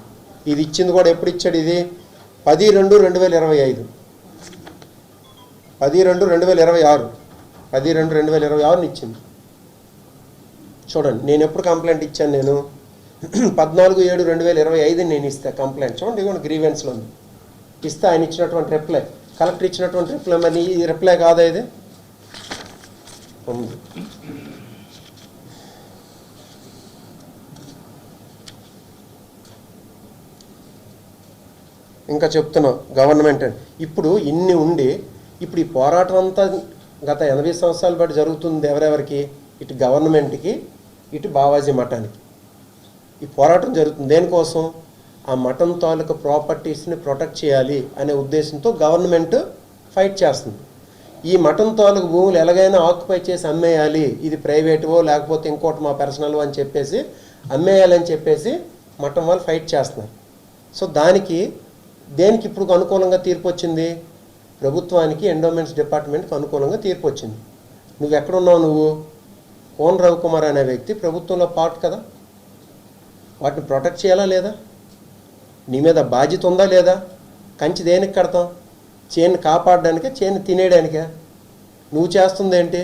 Speaker 1: ఇది ఇచ్చింది కూడా ఎప్పుడు ఇచ్చాడు? ఇది 10/2/2025, 10/2/2026, 10/2/2026 ఇచ్చింది. చూడండి, నేను ఎప్పుడు కంప్లైంట్ ఇచ్చాను? నేను 14/7/2025 నేను ఇస్తా కంప్లైంట్. చూడండి, ఇవ్వండి గ్రీవెన్స్లో ఇస్తా. ఆయన ఇచ్చినటువంటి రిప్లై, కలెక్టర్ ఇచ్చినటువంటి రిప్లై. మరి ఈ రిప్లై కాదా ఇది? ఉంది. ఇంకా చెప్తున్నాం గవర్నమెంట్ ఇప్పుడు ఇన్ని ఉండి ఇప్పుడు ఈ పోరాటం అంతా గత 80 సంవత్సరాల బట్టి జరుగుతుంది. ఎవరెవరికి? ఇటు గవర్నమెంట్కి, ఇటు బావాజీ మఠానికి ఈ పోరాటం జరుగుతుంది. దేనికోసం? ఆ మఠం తాలూకు ప్రాపర్టీస్ని ప్రొటెక్ట్ చేయాలి అనే ఉద్దేశంతో గవర్నమెంట్ ఫైట్ చేస్తుంది. ఈ మఠం తాలూకు భూములు ఎలాగైనా ఆక్యుపై చేసి అమ్మేయాలి, ఇది ప్రైవేటువో లేకపోతే ఇంకోటి మా పర్సనల్ అని చెప్పేసి అమ్మేయాలని చెప్పేసి మఠం వాళ్ళు ఫైట్ చేస్తున్నారు. సో దేనికి ఇప్పుడు అనుకూలంగా తీర్పు వచ్చింది? ప్రభుత్వానికి, ఎండోమెంట్స్ డిపార్ట్మెంట్కి అనుకూలంగా తీర్పు వచ్చింది. నువ్వు ఎక్కడున్నావు? నువ్వు కోన్ రవికుమార్ అనే వ్యక్తి ప్రభుత్వంలో పార్ట్ కదా, వాటిని ప్రొటెక్ట్ చేయాలా లేదా? నీ మీద బాధ్యత ఉందా లేదా? కంచి దేనికి కడతాం? చేను కాపాడడానికే, చేను తినేయడానికే? నువ్వు చేస్తుంది ఏంటి?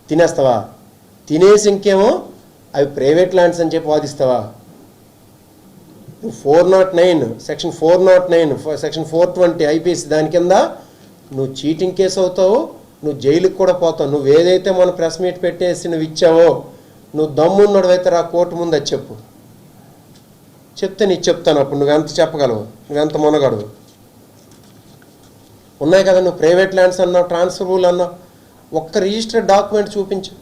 Speaker 1: తినేస్తావా? తినేసి ఇంకేమో అవి ప్రైవేట్ ల్యాండ్స్ అని చెప్పి వాదిస్తావా? 409 సెక్షన్ 409 సెక్షన్ 420 ఐపీసీ దాని కింద నువ్వు చీటింగ్ కేసు అవుతావు, నువ్వు జైలుకి కూడా పోతావు. నువ్వు ఏదైతే మనం ప్రెస్ మీట్ పెట్టేసి నువ్వు ఇచ్చావో, నువ్వు దమ్మున్నోడు అయితే రా కోర్టు ముందు అది చెప్పు. చెప్తే నీకు చెప్తాను అప్పుడు నువ్వెంత చెప్పగలవు, నువ్వెంత మునగడు. ఉన్నాయి కదా, నువ్వు ప్రైవేట్ ల్యాండ్స్ అన్నావు, ట్రాన్స్ఫరబుల్ అన్నావు. ఒక్క రిజిస్టర్డ్ డాక్యుమెంట్ చూపించు,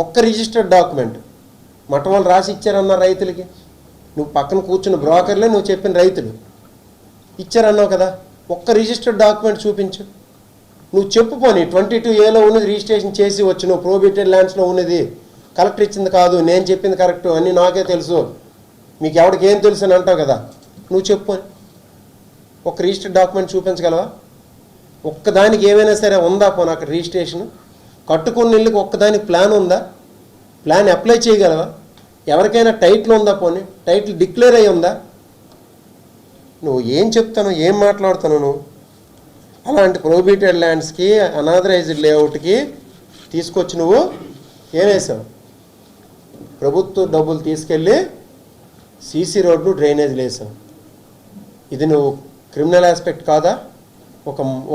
Speaker 1: ఒక్క రిజిస్టర్డ్ డాక్యుమెంట్. మఠం వాళ్ళు రాసి ఇచ్చారన్న రైతులకి, నువ్వు పక్కన కూర్చున్న బ్రోకర్లే నువ్వు చెప్పిన రైతులు ఇచ్చారన్నావు కదా, ఒక్క రిజిస్టర్డ్ డాక్యుమెంట్ చూపించు. నువ్వు చెప్పుకొని 22A ఉన్నది రిజిస్ట్రేషన్ చేసి వచ్చి, నువ్వు ప్రోహిబిటెడ్ ల్యాండ్స్లో ఉన్నది కలెక్టర్ ఇచ్చింది కాదు, నేను చెప్పింది కరెక్టు అని నాకే తెలుసు, మీకు ఎవరికి ఏం తెలుసు అని అంటావు కదా, నువ్వు చెప్పు. ఒక రిజిస్టర్డ్ డాక్యుమెంట్ చూపించగలవా? ఒక్కదానికి ఏమైనా సరే ఉందా పోనీ అక్కడ రిజిస్ట్రేషన్? కట్టుకున్న ఇళ్ళకి ఒక్కదానికి ప్లాన్ ఉందా? ప్లాన్ అప్లై చేయగలవా? ఎవరికైనా టైటిల్ ఉందా? పోనీ టైటిల్ డిక్లేర్ అయ్యి ఉందా? నువ్వు ఏం చెప్తాను, ఏం మాట్లాడుతాను నువ్వు? అలాంటి ప్రోహిబిటెడ్ ల్యాండ్స్కి, అనాథరైజ్డ్ లేఅవుట్కి తీసుకొచ్చి నువ్వు ఏం వేసావు? ప్రభుత్వ డబ్బులు తీసుకెళ్ళి సీసీ రోడ్లు, డ్రైనేజీలు వేసావు. ఇది నువ్వు క్రిమినల్ ఆస్పెక్ట్ కాదా?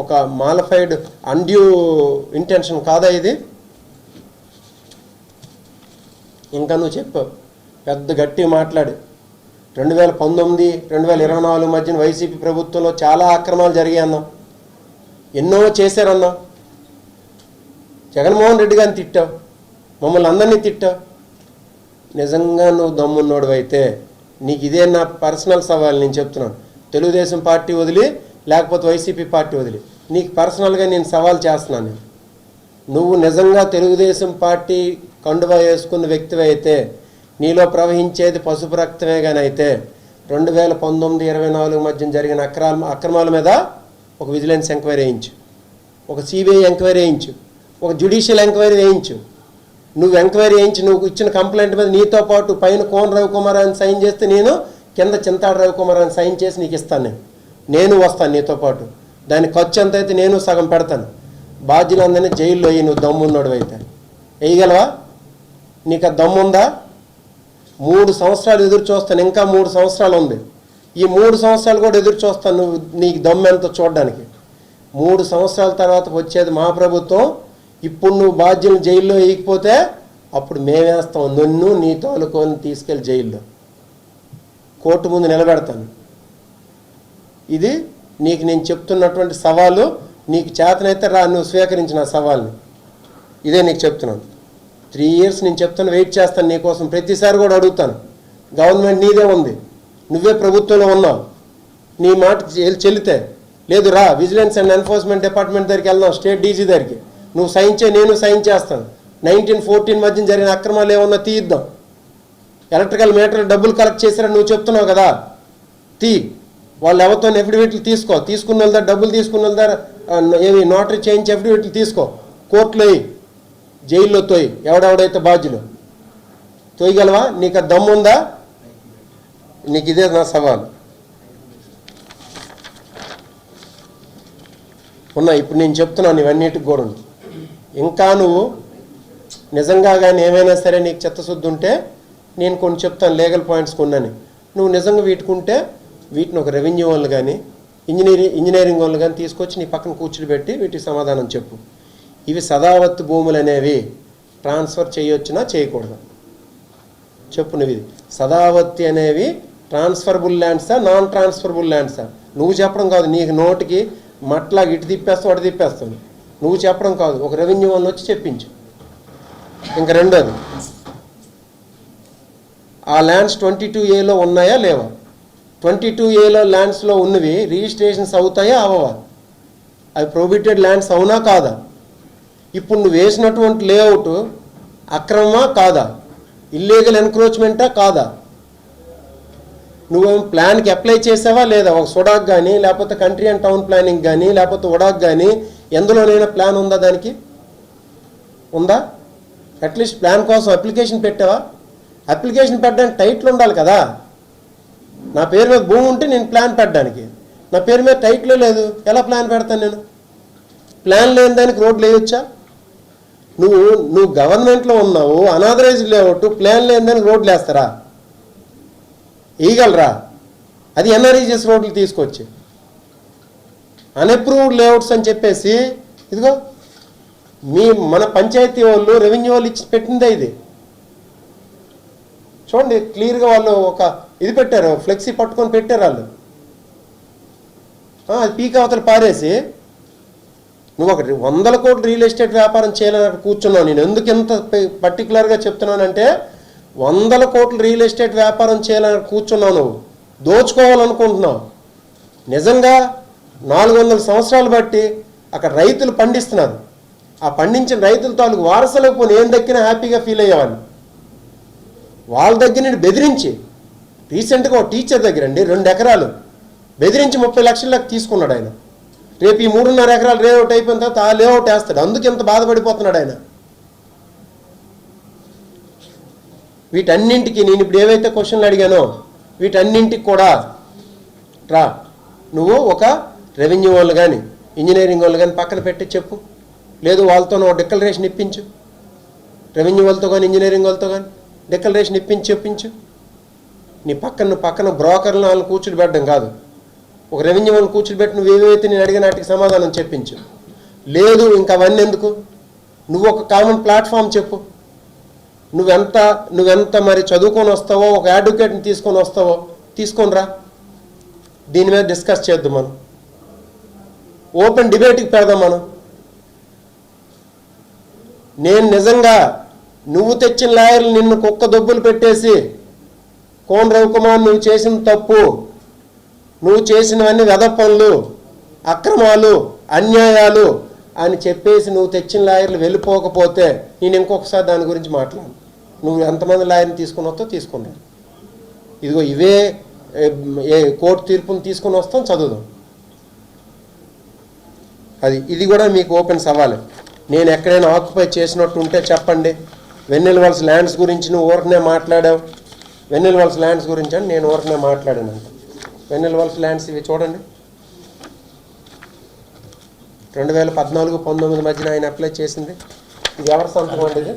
Speaker 1: ఒక మాలిఫైడ్ అన్డ్యూ ఇంటెన్షన్ కాదా ఇది? ఇంకా నువ్వు చెప్పావు పెద్ద గట్టి మాట్లాడి 2019, 2024 మధ్యన వైసీపీ ప్రభుత్వంలో చాలా అక్రమాలు జరిగాయి అన్నావు, ఎన్నో చేశారన్నావు. జగన్మోహన్ రెడ్డి గారిని తిట్టావు, మమ్మల్ని అందరినీ తిట్టావు. నిజంగా నువ్వు దమ్మున్నోడు అయితే నీకు ఇదే నా పర్సనల్ సవాల్. నేను చెప్తున్నాను, తెలుగుదేశం పార్టీ వదిలి లేకపోతే వైసీపీ పార్టీ వదిలి నీకు పర్సనల్గా నేను సవాల్ చేస్తున్నాను. నువ్వు నిజంగా తెలుగుదేశం పార్టీ కండువా వేసుకున్న వ్యక్తివి అయితే, నీలో ప్రవహించేది పసుపు రక్తమే కానీ అయితే 2019-24 మధ్య జరిగిన అక్రమాల మీద ఒక విజిలెన్స్ ఎంక్వైరీ వేయించు, ఒక సిబిఐ ఎంక్వైరీ వేయించు, ఒక జ్యుడిషియల్ ఎంక్వైరీ వేయించు. నువ్వు ఎంక్వైరీ చేయించి నువ్వు ఇచ్చిన కంప్లైంట్ మీద నీతో పాటు పైన కోన రవికుమార్ అని సైన్ చేస్తే నేను కింద చింతాడు రవికుమార్ అని సైన్ చేసి నీకు ఇస్తాను. నేను వస్తాను నీతో పాటు. దాని ఖర్చు ఎంత అయితే నేను సగం పెడతాను. బాధ్యులందరినీ జైల్లో వేయి నువ్వు దమ్మున్నాడు అయితే. వేయగలవా? నీకు ఆ దమ్ముందా? 3 సంవత్సరాలు ఎదురు చూస్తాను, ఇంకా 3 సంవత్సరాలు ఉంది. ఈ 3 సంవత్సరాలు కూడా ఎదురు చూస్తాను నువ్వు నీకు దమ్ము ఎంతో చూడడానికి. 3 సంవత్సరాల తర్వాత వచ్చేది మా ప్రభుత్వం. ఇప్పుడు నువ్వు బాధ్యులను జైల్లో వేయకపోతే అప్పుడు మేమేస్తాం. నన్ను నీ తోలుకొని తీసుకెళ్ళి జైల్లో కోర్టు ముందు నిలబెడతాను. ఇది నీకు నేను చెప్తున్నటువంటి సవాలు. నీకు చేతనైతే రా, నువ్వు స్వీకరించిన సవాల్ని. ఇదే నీకు చెప్తున్నాను. 3 years నేను చెప్తాను, వెయిట్ చేస్తాను నీకోసం. ప్రతిసారి కూడా అడుగుతాను. గవర్నమెంట్ నీదే ఉంది, నువ్వే ప్రభుత్వంలో ఉన్నావు. నీ మాట చెల్లితే లేదు రా, విజిలెన్స్ అండ్ ఎన్ఫోర్స్మెంట్ డిపార్ట్మెంట్ దగ్గరికి వెళ్దాం, స్టేట్ డీజీ దగ్గరికి. నువ్వు సైన్ చేయి, నేను సైన్ చేస్తాను. 1914 మధ్య జరిగిన అక్రమాలు ఏమన్నా తీయిద్దాం. ఎలక్ట్రికల్ మీటర్లు డబ్బులు కలెక్ట్ చేశారని నువ్వు చెప్తున్నావు కదా, తీ. వాళ్ళు ఎవరితో ఎఫిడవిట్లు తీసుకో, తీసుకున్న వాళ్ళ దగ్గర డబ్బులు తీసుకున్న వాళ్ళ దగ్గర ఏమి నోటరీ చేయించి ఎఫిడవిట్లు తీసుకో, కోర్టులో వేయి, జైల్లో తోయి. ఎవడెవడైతే బాధ్యులు తోయగలవా? నీకు దమ్ముందా? నీకు ఇదే నా సవాలు. ఇప్పుడు నేను చెప్తున్నాను ఇవన్నిటికి కూడా. ఇంకా నువ్వు నిజంగా కానీ ఏమైనా సరే నీకు చిత్తశుద్ధి ఉంటే నేను కొన్ని చెప్తాను, లీగల్ పాయింట్స్ కొన్నాను. నువ్వు నిజంగా వీటికుంటే వీటిని ఒక రెవెన్యూ వాళ్ళు కానీ ఇంజనీరింగ్ వాళ్ళు కానీ తీసుకొచ్చి నీ పక్కన కూర్చుని వీటికి సమాధానం చెప్పు. ఇవి సదావత్తు భూములు అనేవి ట్రాన్స్ఫర్ చేయొచ్చునా చేయకూడదు చెప్పు. నువ్వు ఇది సదావత్తి అనేవి ట్రాన్స్ఫరబుల్ ల్యాండ్సా నాన్ ట్రాన్స్ఫరబుల్ ల్యాండ్సా? నువ్వు చెప్పడం కాదు, నీకు నోటికి మట్లాగా ఇటు తిప్పేస్తావు అటు తిప్పేస్తావు. నువ్వు చెప్పడం కాదు, ఒక రెవెన్యూ వాళ్ళు వచ్చి చెప్పించు. ఇంకా రెండోది, ఆ ల్యాండ్స్ 22A ఉన్నాయా లేవా? 22A ల్యాండ్స్లో ఉన్నవి రిజిస్ట్రేషన్స్ అవుతాయా అవవా? అవి ప్రొహిబిటెడ్ ల్యాండ్స్ అవునా కాదా? ఇప్పుడు నువ్వు వేసినటువంటి లేఅవుట్ అక్రమమా కాదా? ఇల్లీగల్ ఎన్క్రోచ్మెంటా కాదా? నువ్వు ప్లాన్కి అప్లై చేసావా లేదా? ఒక సుడాక్ కానీ లేకపోతే కంట్రీ అండ్ టౌన్ ప్లానింగ్ కానీ లేకపోతే ఉడాక్ కానీ ఎందులోనైనా ప్లాన్ ఉందా? దానికి ఉందా? అట్లీస్ట్ ప్లాన్ కోసం అప్లికేషన్ పెట్టావా? అప్లికేషన్ పెట్టడానికి టైటిల్ ఉండాలి కదా. నా పేరు మీద భూమి ఉంటే నేను ప్లాన్ పెట్టడానికి, నా పేరు మీద టైటిల్ లేదు, ఎలా ప్లాన్ పెడతాను నేను? ప్లాన్ లేని దానికి రోడ్లు వేయొచ్చా? నువ్వు గవర్నమెంట్లో ఉన్నావు, అనాథరైజ్డ్ లేఅవుట్, ప్లాన్ లేని దానికి రోడ్లు వేస్తారా? వేయగలరా? అది ఎన్ఆర్ఈజెస్ రోడ్లు తీసుకొచ్చి అన్అప్రూవ్డ్ లేఅవుట్స్ అని చెప్పేసి ఇదిగో మన పంచాయతీ వాళ్ళు రెవెన్యూ వాళ్ళు ఇచ్చి పెట్టిందే ఇది. చూడండి క్లియర్గా వాళ్ళు ఒక ఇది పెట్టారు, ఫ్లెక్సీ పట్టుకొని పెట్టారు వాళ్ళు. అది పీక్ అవతలు పారేసి నువ్వు ఒక 100 కోట్ల రియల్ ఎస్టేట్ వ్యాపారం చేయాలని కూర్చున్నావు. నేను ఎందుకు ఎంత పర్టికులర్గా చెప్తున్నానంటే 100 కోట్ల రియల్ ఎస్టేట్ వ్యాపారం చేయాలని కూర్చున్నావు. నువ్వు దోచుకోవాలనుకుంటున్నావు. నిజంగా 400 సంవత్సరాలు బట్టి అక్కడ రైతులు పండిస్తున్నారు. ఆ పండించిన రైతుల తాలూకు వారసులకు పోనీ ఏం దక్కినా హ్యాపీగా ఫీల్ అయ్యేవాడిని. వాళ్ళ దగ్గర నేను బెదిరించి రీసెంట్గా ఒక టీచర్ దగ్గర అండి 2 ఎకరాలు బెదిరించి 30 లక్షలకు తీసుకున్నాడు ఆయన. రేపు ఈ 3.5 ఎకరాలు లేఅవుట్ అయిపోయిన తర్వాత ఆ లేఅవుట్ వేస్తాడు. అందుకు ఎంత బాధపడిపోతున్నాడు ఆయన. వీటన్నింటికి నేను ఇప్పుడు ఏవైతే క్వశ్చన్లు అడిగానో వీటన్నింటికి కూడా రా, నువ్వు ఒక రెవెన్యూ వాళ్ళు కానీ ఇంజనీరింగ్ వాళ్ళు కానీ పక్కన పెట్టి చెప్పు. లేదు వాళ్ళతో నువ్వు డిక్లరేషన్ ఇప్పించు, రెవెన్యూ వాళ్ళతో కానీ ఇంజనీరింగ్ వాళ్ళతో కానీ డిక్లరేషన్ ఇప్పించి చెప్పించు. నీ పక్కన బ్రోకర్లు వాళ్ళని కూర్చుని కాదు, ఒక రెవెన్యూ వాళ్ళని కూర్చుని నువ్వు ఏవైతే నేను అడిగిన వాటికి సమాధానం చెప్పించు. లేదు ఇంకా అవన్నీ ఎందుకు, నువ్వు ఒక కామన్ ప్లాట్ఫామ్ చెప్పు. నువ్వెంత మరి చదువుకొని వస్తావో, ఒక అడ్వకేట్ని తీసుకొని వస్తావో తీసుకొని రా. దీని మీద డిస్కస్ చేద్దాం, మనం ఓపెన్ డిబేట్కి పెడదాం. నేను నిజంగా నువ్వు తెచ్చిన లాయర్లు నిన్ను కుక్క దొబ్బులు పెట్టేసి కోన రవికుమార్ నువ్వు చేసిన తప్పు, నువ్వు చేసినవన్నీ వెధ పనులు, అక్రమాలు, అన్యాయాలు అని చెప్పేసి నువ్వు తెచ్చిన లాయర్లు వెళ్ళిపోకపోతే నేను ఇంకొకసారి దాని గురించి మాట్లాడు. నువ్వు ఎంతమంది లాయర్ని తీసుకుని వస్తావు తీసుకున్నావు. ఇదిగో ఇవే కోర్టు తీర్పును తీసుకొని వస్తాం, చదువుదాం. ఇది కూడా మీకు ఓపెన్ సవాల్. నేను ఎక్కడైనా ఆక్యుపై చేసినట్టు ఉంటే చెప్పండి, వెన్నెల వలస ల్యాండ్స్ గురించి నువ్వు ఊరకనే మాట్లాడావు, వెన్నెల వలస ల్యాండ్స్ గురించి అని నేను ఊరకనే మాట్లాడానంట. వెన్నెల వలస ల్యాండ్స్ ఇవి చూడండి, 2014-19 మధ్యన ఆయన అప్లై చేసింది. ఇది ఎవరి సంతకం అండి? ఇది